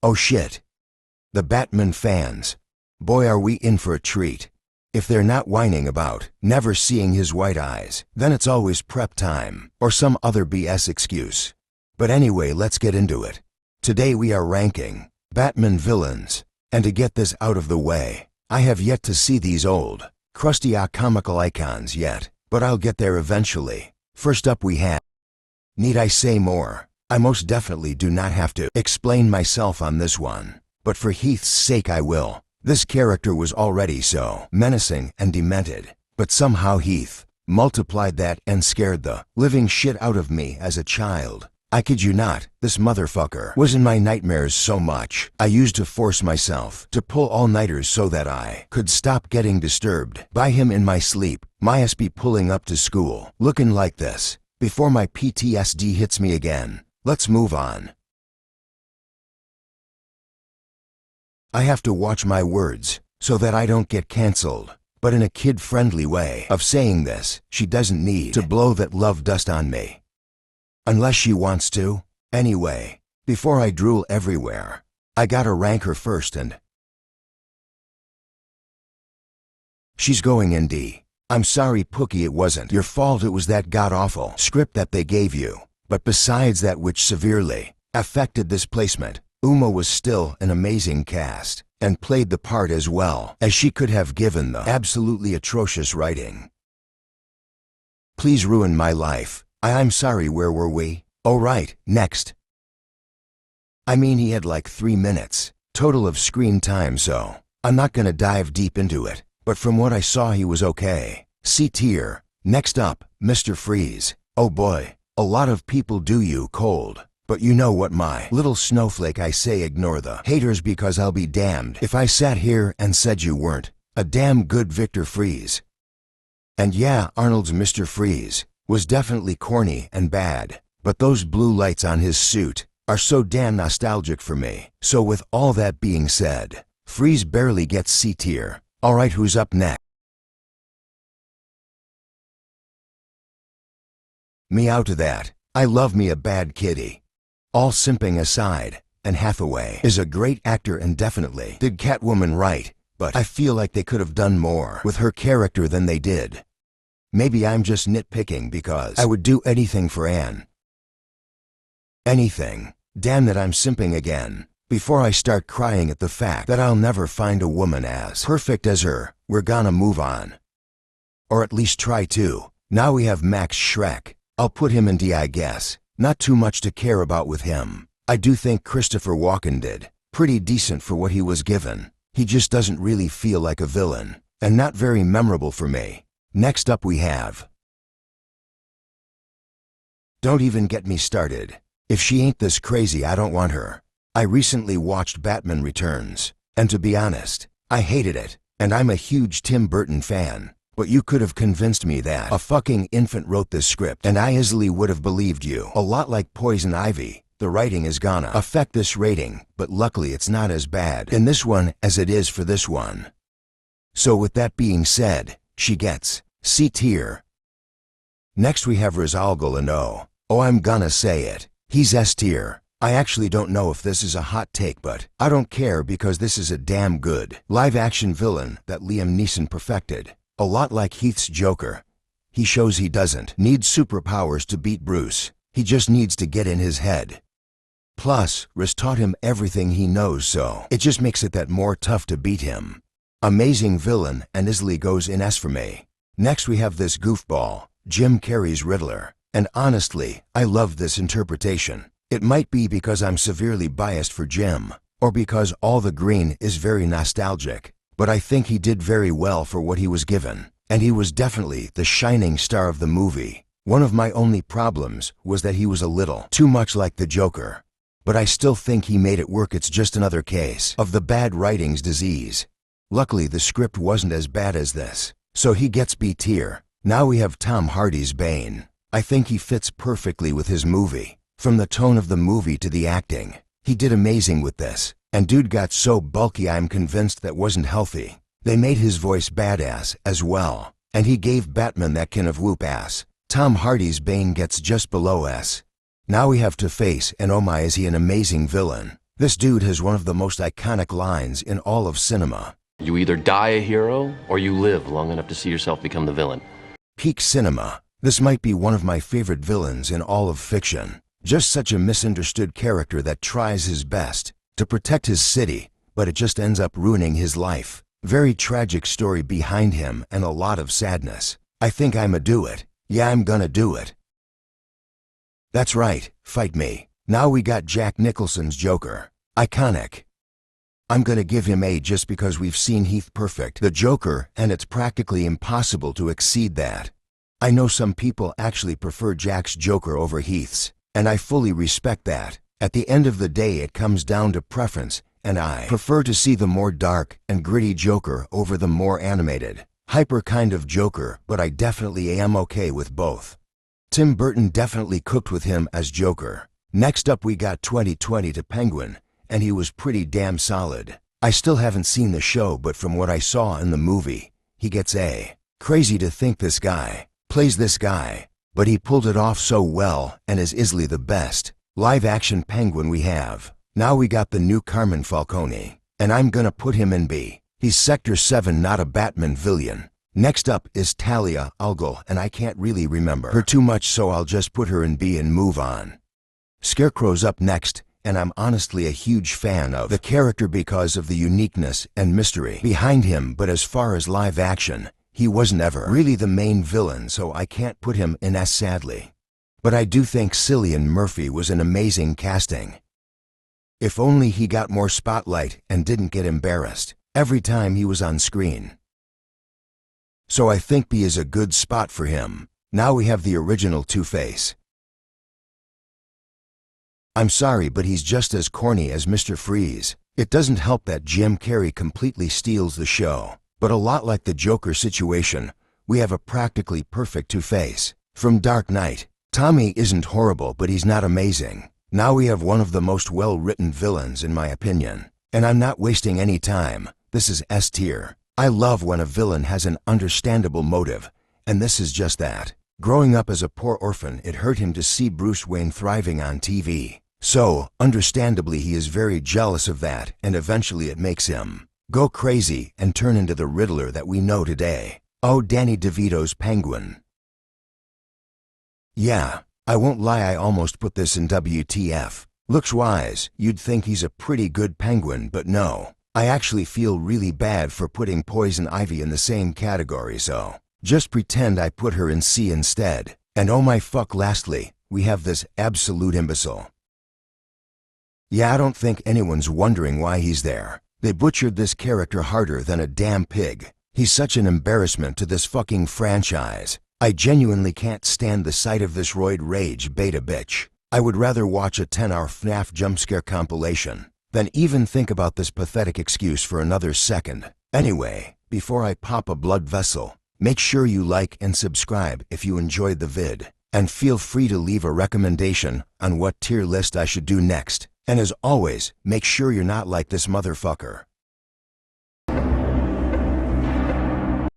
Oh shit. The Batman fans. Boy, are we in for a treat. If they're not whining about never seeing his white eyes, then it's always prep time, or some other BS excuse. But anyway, let's get into it. Today we are ranking Batman villains. And to get this out of the way, I have yet to see these old, crusty comical icons yet, but I'll get there eventually. First up we have... Need I say more? I most definitely do not have to explain myself on this one, but for Heath's sake I will. This character was already so menacing and demented, but somehow Heath multiplied that and scared the living shit out of me as a child. I kid you not, this motherfucker was in my nightmares so much, I used to force myself to pull all-nighters so that I could stop getting disturbed by him in my sleep. My ass be pulling up to school looking like this before my PTSD hits me again. Let's move on. I have to watch my words so that I don't get cancelled, but in a kid-friendly way of saying this, she doesn't need to blow that love dust on me. Unless she wants to. Anyway, before I drool everywhere, I gotta rank her first, and she's going in D. I'm sorry, Pookie, it wasn't your fault. It was that god-awful script that they gave you. But besides that, which severely affected this placement, Uma was still an amazing cast and played the part as well as she could have given the absolutely atrocious writing. Please ruin my life. I'm sorry, where were we? Oh right, next. I mean, he had like 3 minutes total of screen time, so I'm not gonna dive deep into it, but from what I saw he was okay. C tier. Next up, Mr. Freeze. Oh boy, a lot of people do you cold. But you know what, my little snowflake, I say ignore the haters, because I'll be damned if I sat here and said you weren't a damn good Victor Freeze. And yeah, Arnold's Mr. Freeze was definitely corny and bad, but those blue lights on his suit are so damn nostalgic for me. So with all that being said, Freeze barely gets C tier. Alright, who's up next? Me out of that. I love me a bad kitty. All simping aside, and Hathaway is a great actor and definitely did Catwoman right, but I feel like they could have done more with her character than they did. Maybe I'm just nitpicking, because I would do anything for Anne. Anything. Damn that I'm simping again. Before I start crying at the fact that I'll never find a woman as perfect as her, we're gonna move on. Or at least try to. Now we have Max Shreck. I'll put him in D, I guess. Not too much to care about with him. I do think Christopher Walken did pretty decent for what he was given. He just doesn't really feel like a villain, and not very memorable for me. Next up we have... Don't even get me started. If she ain't this crazy, I don't want her. I recently watched Batman Returns, and to be honest, I hated it, and I'm a huge Tim Burton fan. But you could have convinced me that a fucking infant wrote this script, and I easily would have believed you. A lot like Poison Ivy, the writing is gonna affect this rating, but luckily it's not as bad in this one as it is for this one. So with that being said, she gets C tier. Next we have Ra's al Ghul, and oh, I'm gonna say it, he's S tier. I actually don't know if this is a hot take, but I don't care, because this is a damn good live-action villain that Liam Neeson perfected. A lot like Heath's Joker. He shows he doesn't need superpowers to beat Bruce. He just needs to get in his head. Plus, Ra's taught him everything he knows, so it just makes it that more tough to beat him. Amazing villain, and easily goes in S for me. Next we have this goofball, Jim Carrey's Riddler. And honestly, I love this interpretation. It might be because I'm severely biased for Jim, or because all the green is very nostalgic. But I think he did very well for what he was given, and he was definitely the shining star of the movie. One of my only problems was that he was a little too much like the Joker. But I still think he made it work. It's just another case of the bad writing's disease. Luckily the script wasn't as bad as this, so he gets B tier. Now we have Tom Hardy's Bane. I think he fits perfectly with his movie. From the tone of the movie to the acting, he did amazing with this. And dude got so bulky, I'm convinced that wasn't healthy. They made his voice badass as well, and he gave Batman that kind of whoop ass. Tom Hardy's Bane gets just below S. Now we have to face, and oh my, is he an amazing villain. This dude has one of the most iconic lines in all of cinema. You either die a hero, or you live long enough to see yourself become the villain. Peak cinema. This might be one of my favorite villains in all of fiction. Just such a misunderstood character that tries his best to protect his city, but it just ends up ruining his life. Very tragic story behind him and a lot of sadness. I think I'ma do it. Yeah, I'm gonna do it. That's right, fight me. Now we got Jack Nicholson's Joker. Iconic. I'm gonna give him A just because we've seen Heath perfect the Joker, and it's practically impossible to exceed that. I know some people actually prefer Jack's Joker over Heath's, and I fully respect that. At the end of the day, it comes down to preference, and I prefer to see the more dark and gritty Joker over the more animated, hyper kind of Joker, but I definitely am okay with both. Tim Burton definitely cooked with him as Joker. Next up we got 2020 to Penguin, and he was pretty damn solid. I still haven't seen the show, but from what I saw in the movie, he gets A. Crazy to think this guy plays this guy, but he pulled it off so well and is easily the best live-action Penguin we have. Now we got the new Carmine Falcone, and I'm gonna put him in B. He's Sector 7, not a Batman villain. Next up is Talia al Ghul, and I can't really remember her too much, so I'll just put her in B and move on. Scarecrow's up next, and I'm honestly a huge fan of the character because of the uniqueness and mystery behind him, but as far as live action, he wasn't ever really the main villain, so I can't put him in S sadly. But I do think Cillian Murphy was an amazing casting. If only he got more spotlight and didn't get embarrassed every time he was on screen. So I think B is a good spot for him. Now we have the original Two-Face. I'm sorry, but he's just as corny as Mr. Freeze. It doesn't help that Jim Carrey completely steals the show. But a lot like the Joker situation, we have a practically perfect Two-Face. From Dark Knight, Tommy isn't horrible, but he's not amazing. Now we have one of the most well-written villains in my opinion. And I'm not wasting any time. This is S tier. I love when a villain has an understandable motive, and this is just that. Growing up as a poor orphan, it hurt him to see Bruce Wayne thriving on TV. So, understandably, he is very jealous of that, and eventually it makes him go crazy and turn into the Riddler that we know today. Oh, Danny DeVito's Penguin. Yeah, I won't lie, I almost put this in WTF. Looks-wise, you'd think he's a pretty good Penguin, but no. I actually feel really bad for putting Poison Ivy in the same category, so just pretend I put her in C instead. And oh my fuck, lastly, we have this absolute imbecile. Yeah, I don't think anyone's wondering why he's there. They butchered this character harder than a damn pig. He's such an embarrassment to this fucking franchise. I genuinely can't stand the sight of this roid rage beta bitch. I would rather watch a 10-hour FNAF jumpscare compilation than even think about this pathetic excuse for another second. Anyway, before I pop a blood vessel, make sure you like and subscribe if you enjoyed the vid, and feel free to leave a recommendation on what tier list I should do next. And as always, make sure you're not like this motherfucker.